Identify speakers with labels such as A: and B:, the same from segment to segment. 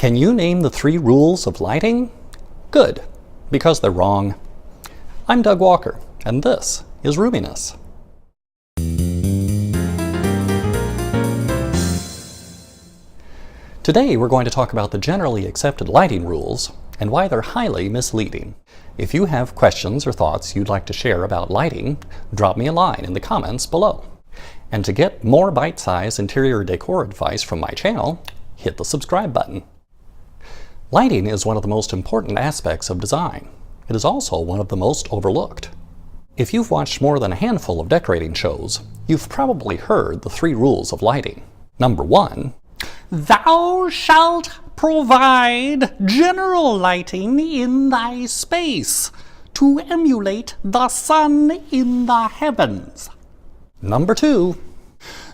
A: Can you name the 3 rules of lighting? Good, because they're wrong. I'm Doug Walker, and this is Roominess. Today we're going to talk about the generally accepted lighting rules and why they're highly misleading. If you have questions or thoughts you'd like to share about lighting, drop me a line in the comments below. And to get more bite-sized interior decor advice from my channel, hit the subscribe button. Lighting is one of the most important aspects of design. It is also one of the most overlooked. If you've watched more than a handful of decorating shows, you've probably heard the 3 rules of lighting. Number 1, thou shalt provide general lighting in thy space to emulate the sun in the heavens. Number 2,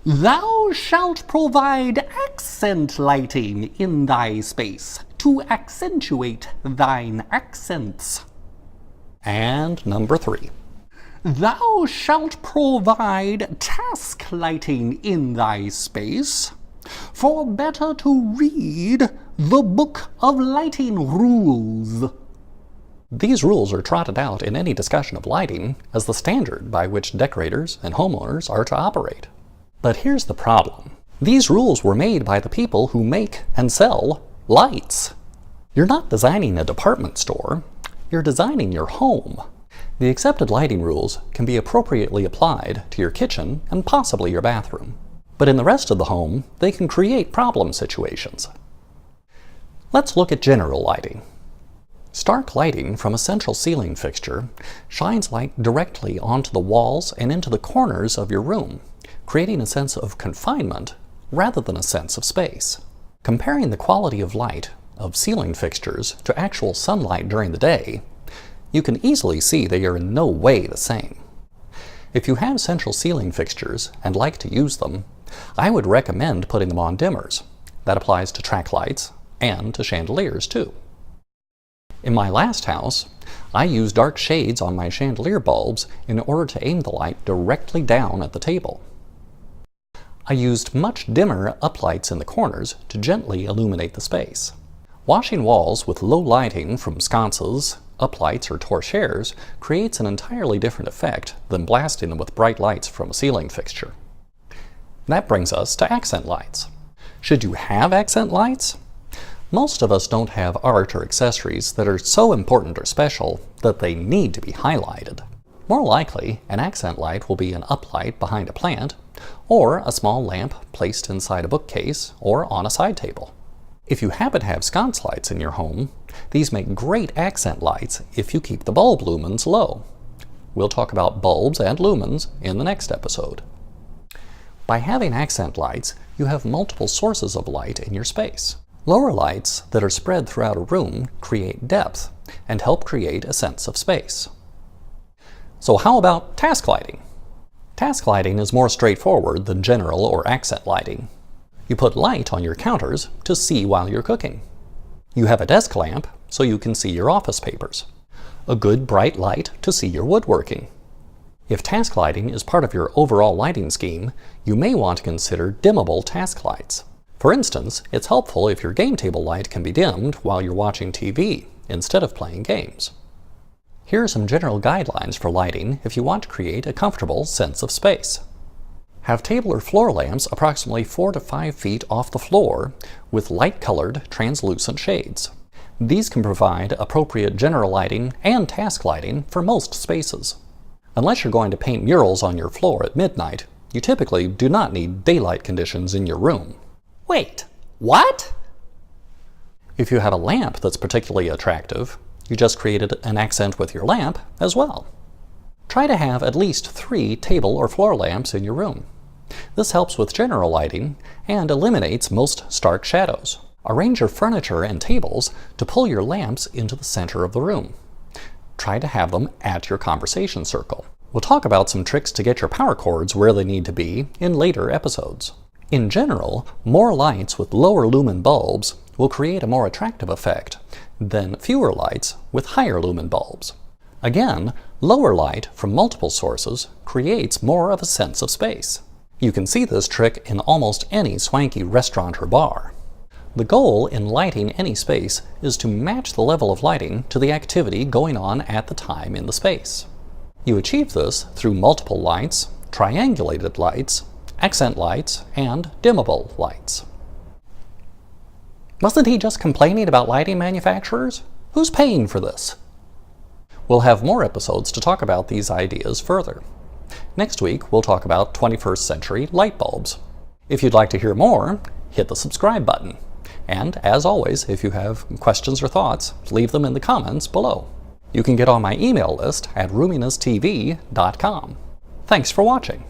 A: thou shalt provide accent lighting in thy space to accentuate thine accents. And number 3, thou shalt provide task lighting in thy space for better to read the book of lighting rules. These rules are trotted out in any discussion of lighting as the standard by which decorators and homeowners are to operate. But here's the problem. These rules were made by the people who make and sell lights. You're not designing a department store, you're designing your home. The accepted lighting rules can be appropriately applied to your kitchen and possibly your bathroom. But in the rest of the home, they can create problem situations. Let's look at general lighting. Stark lighting from a central ceiling fixture shines light directly onto the walls and into the corners of your room, creating a sense of confinement rather than a sense of space. Comparing the quality of light of ceiling fixtures to actual sunlight during the day, you can easily see they are in no way the same. If you have central ceiling fixtures and like to use them, I would recommend putting them on dimmers. That applies to track lights and to chandeliers too. In my last house, I used dark shades on my chandelier bulbs in order to aim the light directly down at the table. I used much dimmer uplights in the corners to gently illuminate the space. Washing walls with low lighting from sconces, uplights, or torchères creates an entirely different effect than blasting them with bright lights from a ceiling fixture. That brings us to accent lights. Should you have accent lights? Most of us don't have art or accessories that are so important or special that they need to be highlighted. More likely, an accent light will be an uplight behind a plant, or a small lamp placed inside a bookcase or on a side table. If you happen to have sconce lights in your home, these make great accent lights if you keep the bulb lumens low. We'll talk about bulbs and lumens in the next episode. By having accent lights, you have multiple sources of light in your space. Lower lights that are spread throughout a room create depth and help create a sense of space. So how about task lighting? Task lighting is more straightforward than general or accent lighting. You put light on your counters to see while you're cooking. You have a desk lamp so you can see your office papers. A good bright light to see your woodworking. If task lighting is part of your overall lighting scheme, you may want to consider dimmable task lights. For instance, it's helpful if your game table light can be dimmed while you're watching TV instead of playing games. Here are some general guidelines for lighting if you want to create a comfortable sense of space. Have table or floor lamps approximately 4 to 5 feet off the floor with light-colored translucent shades. These can provide appropriate general lighting and task lighting for most spaces. Unless you're going to paint murals on your floor at midnight, you typically do not need daylight conditions in your room. Wait, what? If you have a lamp that's particularly attractive, you just created an accent with your lamp as well. Try to have at least 3 table or floor lamps in your room. This helps with general lighting and eliminates most stark shadows. Arrange your furniture and tables to pull your lamps into the center of the room. Try to have them at your conversation circle. We'll talk about some tricks to get your power cords where they need to be in later episodes. In general, more lights with lower lumen bulbs will create a more attractive effect than fewer lights with higher lumen bulbs. Again, lower light from multiple sources creates more of a sense of space. You can see this trick in almost any swanky restaurant or bar. The goal in lighting any space is to match the level of lighting to the activity going on at the time in the space. You achieve this through multiple lights, triangulated lights, accent lights, and dimmable lights. Wasn't he just complaining about lighting manufacturers? Who's paying for this? We'll have more episodes to talk about these ideas further. Next week, we'll talk about 21st century light bulbs. If you'd like to hear more, hit the subscribe button. And as always, if you have questions or thoughts, leave them in the comments below. You can get on my email list at RoominessTV.com. Thanks for watching.